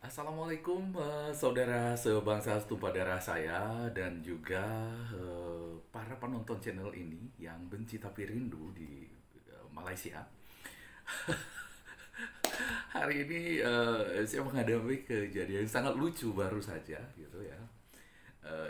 Assalamualaikum saudara sebangsa setumpah darah saya dan juga para penonton channel ini yang benci tapi rindu di Malaysia. Hari ini saya menghadapi kejadian sangat lucu baru saja gitu ya.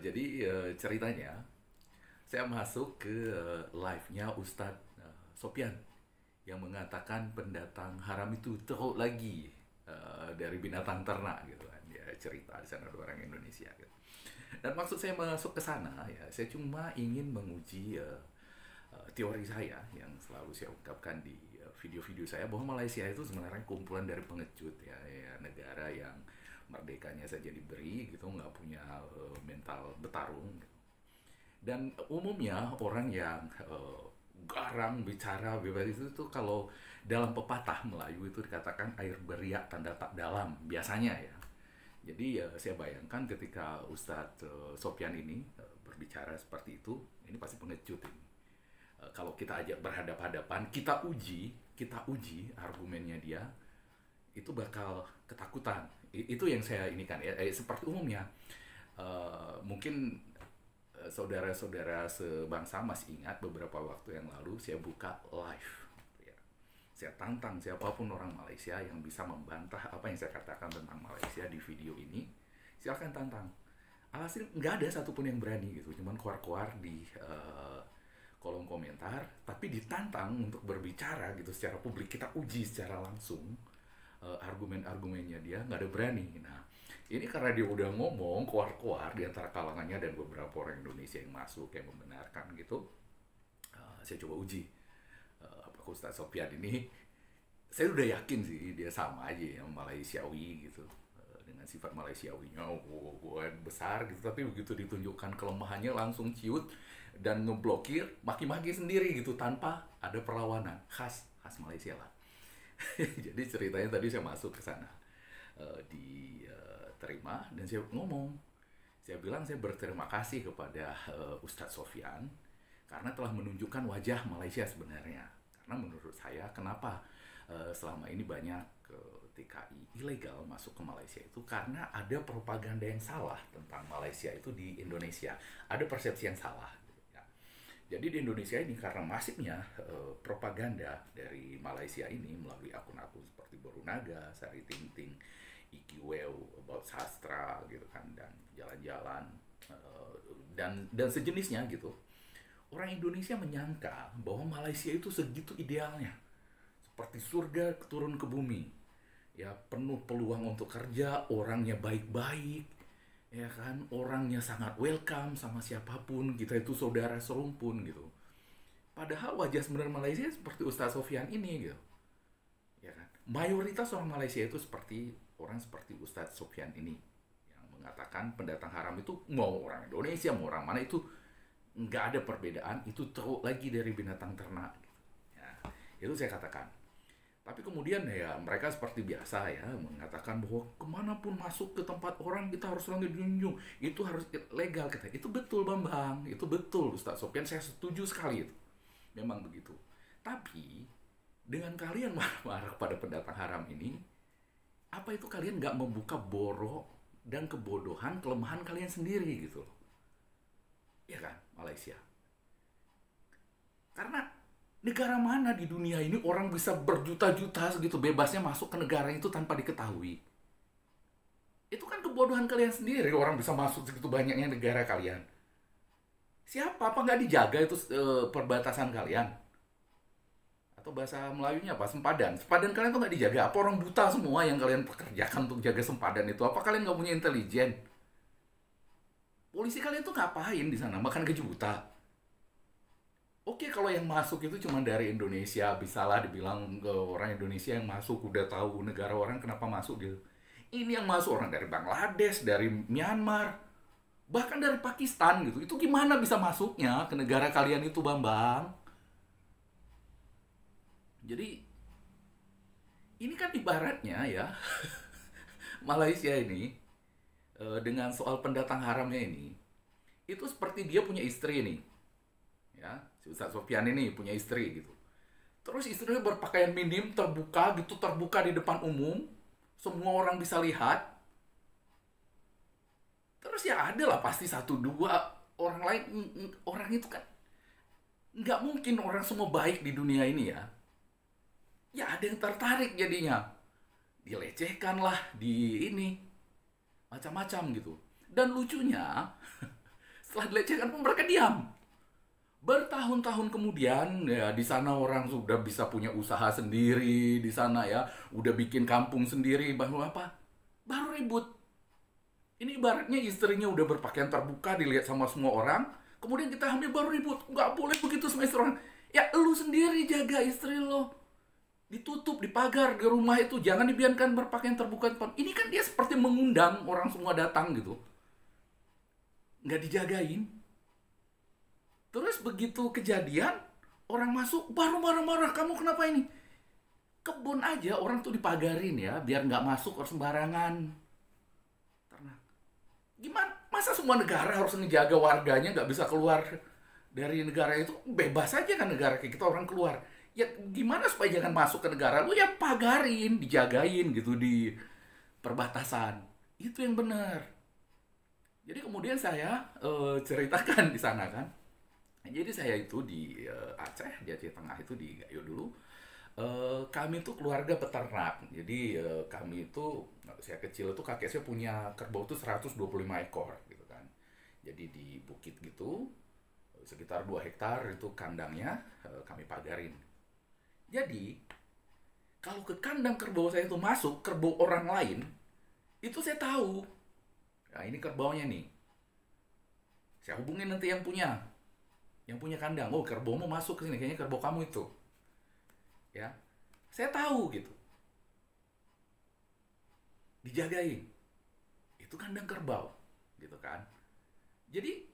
Jadi ceritanya saya masuk ke live-nya Ustadz Sopyan yang mengatakan pendatang haram itu teruk lagi dari binatang ternak gitu kan. Dia cerita di sana ada orang Indonesia gitu. Dan maksud saya masuk ke sana ya, saya cuma ingin menguji teori saya yang selalu saya ungkapkan di video-video saya bahwa Malaysia itu sebenarnya kumpulan dari pengecut ya, negara yang merdekanya saja diberi gitu, nggak punya mental bertarung gitu. Dan umumnya orang yang garang bicara bebas itu tuh kalau dalam pepatah Melayu itu dikatakan air beriak tanda tak dalam biasanya ya. Jadi saya bayangkan ketika Ustadz Sopyan ini berbicara seperti itu, ini pasti pengecut ini. Kalau kita ajak berhadap-hadapan, kita uji argumennya dia, itu bakal ketakutan. Itu yang saya ini kan ya, seperti umumnya. Mungkin saudara-saudara sebangsa masih ingat beberapa waktu yang lalu saya buka live. Ya. Saya tantang siapapun orang Malaysia yang bisa membantah apa yang saya katakan tentang Malaysia di video ini. Silahkan tantang. Alhasil nggak ada satupun yang berani gitu. Cuman keluar-keluar di kolom komentar. Tapi ditantang untuk berbicara gitu secara publik. Kita uji secara langsung argumen-argumennya dia. Nggak ada berani. Nah, ini karena dia udah ngomong keluar-keluar di antara kalangannya dan beberapa orang Indonesia yang masuk yang membenarkan gitu. Saya coba uji apakah Ustaz Sopyan ini, saya udah yakin sih dia sama aja ya Malaysiawi gitu. Dengan sifat Malaysiawinya besar gitu, tapi begitu ditunjukkan kelemahannya langsung ciut dan ngeblokir, maki-maki sendiri gitu tanpa ada perlawanan. Khas Malaysia lah. Jadi ceritanya tadi saya masuk ke sana, diterima dan saya ngomong. Saya bilang saya berterima kasih kepada Ustadz Sofyan karena telah menunjukkan wajah Malaysia sebenarnya. Karena menurut saya kenapa selama ini banyak TKI ilegal masuk ke Malaysia itu karena ada propaganda yang salah tentang Malaysia itu di Indonesia. Ada persepsi yang salah. Ya. Jadi di Indonesia ini karena masifnya propaganda dari Malaysia ini melalui akun-akun seperti Borunaga, Sari Ting, IQ about sastra gitu kan, dan jalan-jalan dan sejenisnya gitu. Orang Indonesia menyangka bahwa Malaysia itu segitu idealnya, seperti surga turun ke bumi. Ya, penuh peluang untuk kerja, orangnya baik-baik, ya kan, orangnya sangat welcome sama siapapun, kita itu saudara serumpun gitu. Padahal wajah sebenarnya Malaysia seperti Ustaz Sofyan ini gitu. Ya kan? Mayoritas orang Malaysia itu seperti orang seperti Ustadz Sofyan ini yang mengatakan pendatang haram itu mau orang Indonesia mau orang mana itu nggak ada perbedaan, itu teruk lagi dari binatang ternak. Ya, itu saya katakan. Tapi kemudian ya mereka seperti biasa ya mengatakan bahwa kemanapun masuk ke tempat orang kita harus langsung dijunjung, itu harus legal kita. Itu betul Bambang, itu betul Ustadz Sofyan, saya setuju sekali itu. Memang begitu. Tapi dengan kalian marah-marah pada pendatang haram ini, apa itu kalian nggak membuka borok dan kebodohan kelemahan kalian sendiri gitu? Ya kan, Malaysia. Karena negara mana di dunia ini orang bisa berjuta-juta segitu bebasnya masuk ke negara itu tanpa diketahui? Itu kan kebodohan kalian sendiri, orang bisa masuk segitu banyaknya negara kalian. Siapa? Apa nggak dijaga itu perbatasan kalian? Atau bahasa Melayunya apa? Sempadan. Sempadan kalian tuh nggak dijaga. Apa orang buta semua yang kalian pekerjakan untuk jaga sempadan itu? Apa kalian nggak punya intelijen? Polisi kalian tuh ngapain di sana? Makan gaji buta. Oke, kalau yang masuk itu cuma dari Indonesia, bisalah dibilang ke orang Indonesia yang masuk udah tahu negara orang kenapa masuk gitu. Ini yang masuk orang dari Bangladesh, dari Myanmar, bahkan dari Pakistan gitu. Itu gimana bisa masuknya ke negara kalian itu, Bambang? Jadi ini kan ibaratnya ya Malaysia ini dengan soal pendatang haramnya ini itu seperti dia punya istri nih ya, si Ustaz Sofyan ini punya istri gitu, terus istrinya berpakaian minim terbuka gitu, terbuka di depan umum, semua orang bisa lihat, Terus ya ada lah pasti satu dua orang lain, orang itu kan nggak mungkin orang semua baik di dunia ini ya. Ya ada yang tertarik jadinya, dilecehkan lah, di ini macam-macam gitu. Dan lucunya setelah dilecehkan pun mereka diam. Bertahun-tahun kemudian ya di sana orang sudah bisa punya usaha sendiri di sana ya, udah bikin kampung sendiri, baru apa? Baru ribut. Ini ibaratnya istrinya udah berpakaian terbuka dilihat sama semua orang, kemudian kita hamil baru ribut. Nggak boleh begitu sama istri orang. Ya lu sendiri jaga istri lo. Ditutup, dipagar di rumah itu, jangan dibiarkan berpakaian terbuka depan. Ini kan dia seperti mengundang orang semua datang gitu. Nggak dijagain. Terus begitu kejadian, orang masuk baru marah-marah, kamu kenapa ini? Kebun aja orang tuh dipagarin ya, biar nggak masuk orang sembarangan. Karena gimana? Masa semua negara harus ngejaga warganya nggak bisa keluar dari negara itu? Bebas aja kan negara kayak kita orang keluar. Ya gimana supaya jangan masuk ke negara lu, ya pagarin, dijagain gitu di perbatasan. Itu yang benar. Jadi kemudian saya ceritakan di sana kan. Jadi saya itu di Aceh, di Aceh Tengah itu di Gayo dulu. Kami itu keluarga peternak. Jadi kami itu, saya kecil itu kakek saya punya kerbau itu 125 ekor gitu kan. Jadi di bukit gitu, sekitar 2 hektar itu kandangnya kami pagarin. Jadi, kalau ke kandang kerbau saya itu masuk, kerbau orang lain, itu saya tahu. Nah, ini kerbaunya nih. Saya hubungin nanti yang punya kandang. Oh, kerbaumu masuk ke sini, kayaknya kerbau kamu itu. Ya, saya tahu gitu. Dijagain. Itu kandang kerbau, gitu kan. Jadi,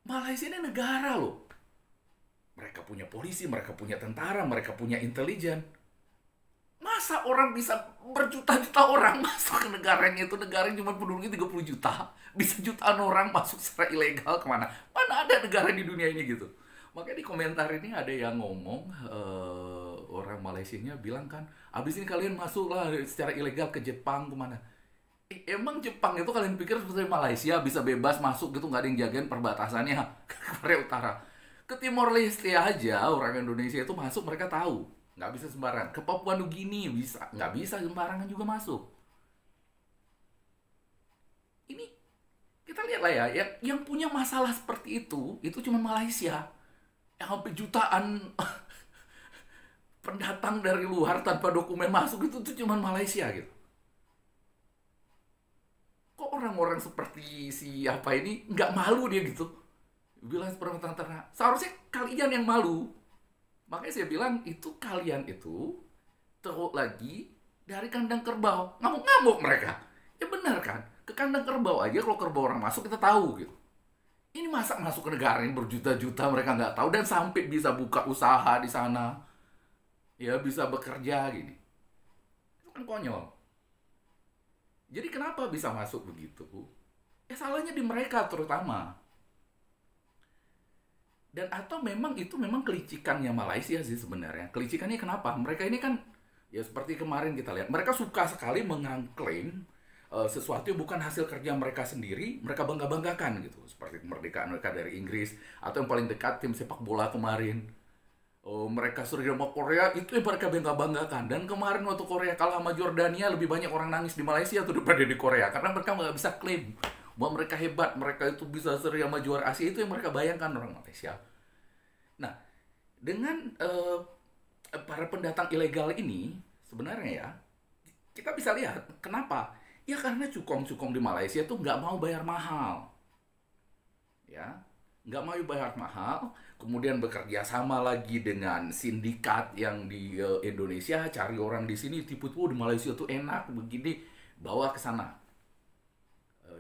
Malaysia ini negara loh. Mereka punya polisi, mereka punya tentara, mereka punya intelijen. Masa orang bisa berjuta-juta orang masuk ke negaranya itu, negaranya cuma penduduknya 30 juta. Bisa jutaan orang masuk secara ilegal kemana? Mana ada negara di dunia ini gitu. Makanya di komentar ini ada yang ngomong, orang Malaysianya bilang kan, abis ini kalian masuklah secara ilegal ke Jepang kemana? Emang Jepang itu kalian pikir seperti Malaysia bisa bebas masuk gitu, nggak ada yang jagain perbatasannya ke Korea Utara? Ke Timor Leste aja orang Indonesia itu masuk, mereka tahu nggak bisa sembarangan. Ke Papua Nugini bisa, nggak bisa sembarangan juga masuk. Ini kita lihat lah ya, yang punya masalah seperti itu cuma Malaysia. Yang sampai jutaan pendatang dari luar tanpa dokumen masuk itu cuma Malaysia gitu. Kok orang-orang seperti si apa ini nggak malu dia gitu? Bilang seperti ternak. Seharusnya kalian yang malu. Makanya saya bilang itu kalian itu teruk lagi dari kandang kerbau. Ngamuk-ngamuk mereka. Ya benar kan? Ke kandang kerbau aja kalau kerbau orang masuk kita tahu gitu. Ini masa masuk ke negara ini berjuta-juta mereka nggak tahu dan sampai bisa buka usaha di sana. Ya bisa bekerja gini. Itu kan konyol. Jadi kenapa bisa masuk begitu? Ya salahnya di mereka terutama. Dan atau memang itu memang kelicikannya Malaysia sih sebenarnya. Kelicikannya kenapa? Mereka ini kan ya seperti kemarin kita lihat, mereka suka sekali mengklaim sesuatu yang bukan hasil kerja mereka sendiri, mereka bangga-banggakan gitu. Seperti kemerdekaan mereka dari Inggris atau yang paling dekat tim sepak bola kemarin. Mereka sering sama Korea, itu yang mereka bangga-banggakan. Dan kemarin waktu Korea kalah sama Jordania, lebih banyak orang nangis di Malaysia tuh daripada di Korea karena mereka nggak bisa klaim bahwa mereka hebat, mereka itu bisa seri sama juara Asia. Itu yang mereka bayangkan orang Malaysia. Nah, dengan para pendatang ilegal ini, sebenarnya ya, kita bisa lihat kenapa. Ya karena cukong-cukong di Malaysia tuh nggak mau bayar mahal. Ya, nggak mau bayar mahal, kemudian bekerja sama lagi dengan sindikat yang di Indonesia, cari orang di sini, tipu-tipu di Malaysia tuh enak, begini, bawa ke sana.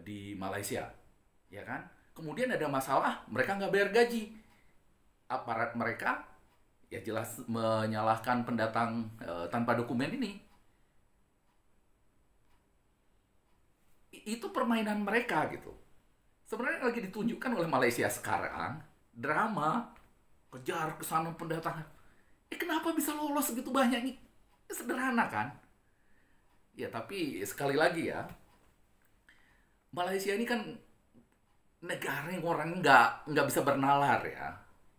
Di Malaysia, ya kan? Kemudian ada masalah, mereka nggak bayar gaji. Aparat mereka, ya jelas menyalahkan pendatang tanpa dokumen ini. Itu permainan mereka gitu. Sebenarnya lagi ditunjukkan oleh Malaysia sekarang, drama, kejar ke sana pendatang. Kenapa bisa lolos segitu banyak nih? Sederhana kan? Ya tapi sekali lagi ya, Malaysia ini kan negara yang orang nggak bisa bernalar ya.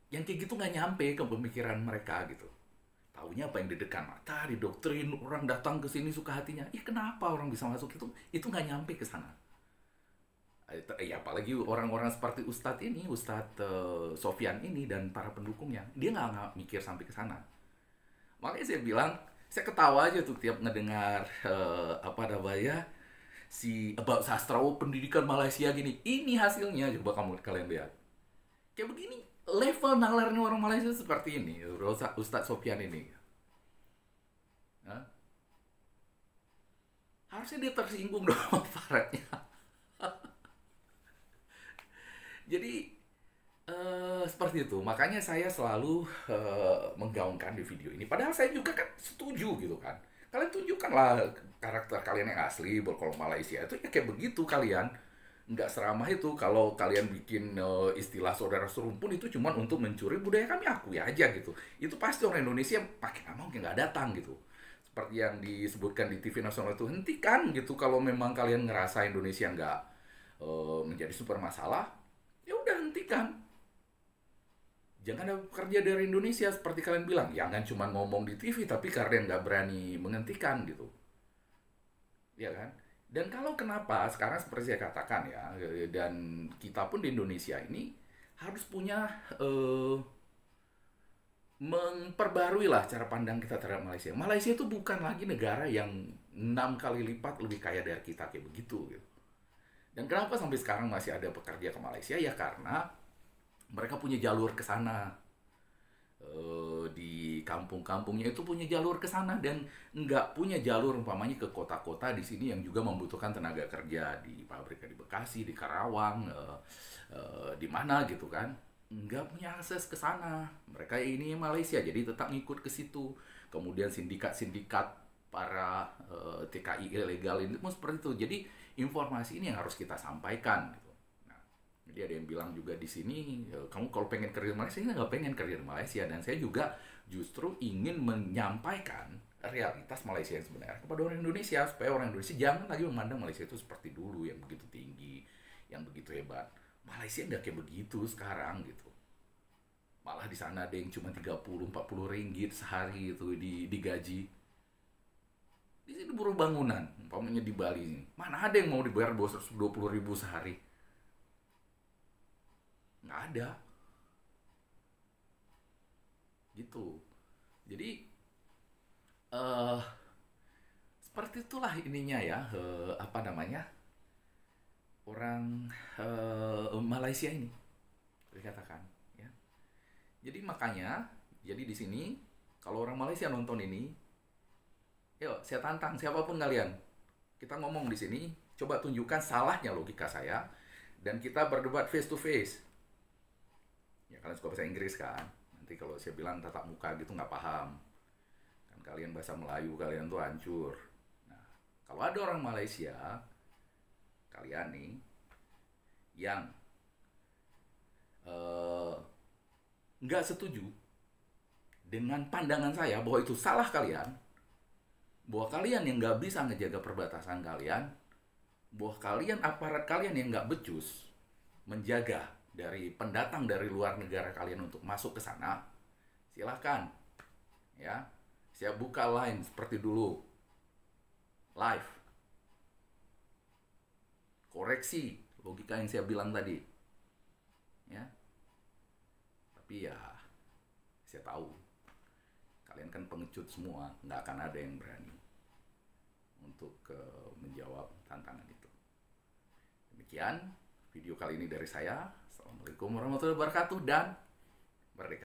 Yang kayak gitu nggak nyampe ke pemikiran mereka gitu. Taunya apa yang di depan mata, didoktrin, orang datang ke sini suka hatinya. Ih, kenapa orang bisa masuk itu? Itu nggak nyampe ke sana. Ya apalagi orang-orang seperti Ustadz ini, Ustadz Sofyan ini dan para pendukungnya, dia nggak mikir sampai ke sana. Makanya saya bilang, saya ketawa aja tuh tiap ngedengar apa namanya si about sastra pendidikan Malaysia gini. Ini hasilnya coba kalian lihat. Kayak begini level nalarnya orang Malaysia seperti ini, Ustadz Sofyan ini. Hah? Harusnya dia tersinggung dong sama Faradnya. Jadi seperti itu. Makanya saya selalu menggaungkan di video ini. Padahal saya juga kan setuju gitu kan. Kalian tunjukkanlah karakter kalian yang asli. Kalau Malaysia itu ya kayak begitu kalian. Nggak seramah itu. Kalau kalian bikin istilah saudara serumpun itu cuma untuk mencuri budaya kami, akui aja gitu. Itu pasti orang Indonesia pakai nama mungkin nggak datang gitu. Seperti yang disebutkan di TV nasional itu, hentikan gitu. Kalau memang kalian ngerasa Indonesia nggak menjadi super masalah, ya udah hentikan. Jangan ada pekerja dari Indonesia seperti kalian bilang. Jangan cuma ngomong di TV tapi kalian nggak berani menghentikan gitu. Ya kan? Dan kalau kenapa sekarang seperti saya katakan ya, dan kita pun di Indonesia ini harus punya memperbarui lah cara pandang kita terhadap Malaysia. Malaysia itu bukan lagi negara yang 6 kali lipat lebih kaya dari kita kayak begitu gitu. Dan kenapa sampai sekarang masih ada pekerja ke Malaysia? Ya karena mereka punya jalur ke sana. Di kampung-kampungnya itu punya jalur ke sana dan nggak punya jalur umpamanya ke kota-kota di sini yang juga membutuhkan tenaga kerja di pabrik di Bekasi, di Karawang, di mana gitu kan, nggak punya akses ke sana. Mereka ini Malaysia jadi tetap ngikut ke situ. Kemudian sindikat-sindikat para TKI ilegal ini pun seperti itu. Jadi informasi ini yang harus kita sampaikan gitu. Jadi ada yang bilang juga di sini, kamu kalau pengen kerja di Malaysia, saya nggak pengen kerja di Malaysia. Dan saya juga justru ingin menyampaikan realitas Malaysia yang sebenarnya kepada orang Indonesia. Supaya orang Indonesia jangan lagi memandang Malaysia itu seperti dulu, yang begitu tinggi, yang begitu hebat. Malaysia nggak kayak begitu sekarang gitu. Malah di sana ada yang cuma 30-40 ringgit sehari itu digaji. Di sini buruh bangunan, umpamanya di Bali ini. Mana ada yang mau dibayar 220 ribu sehari? Nggak ada gitu. Jadi eh seperti itulah ininya ya, apa namanya, orang Malaysia ini dikatakan ya. Jadi makanya, jadi di sini kalau orang Malaysia nonton ini, yuk saya tantang siapapun kalian, kita ngomong di sini, coba tunjukkan salahnya logika saya dan kita berdebat face to face. Ya kalian suka bahasa Inggris kan, nanti kalau saya bilang tatap muka gitu nggak paham kan, kalian bahasa Melayu kalian tuh hancur. Nah, kalau ada orang Malaysia kalian nih yang nggak setuju dengan pandangan saya bahwa itu salah kalian, bahwa kalian yang nggak bisa ngejaga perbatasan kalian, bahwa kalian aparat kalian yang nggak becus menjaga dari pendatang dari luar negara kalian untuk masuk ke sana, silahkan ya, saya buka line seperti dulu, live, koreksi logika yang saya bilang tadi ya. Tapi ya saya tahu kalian kan pengecut semua, nggak akan ada yang berani untuk menjawab tantangan itu. Demikian video kali ini dari saya. Assalamualaikum warahmatullahi wabarakatuh dan merdeka.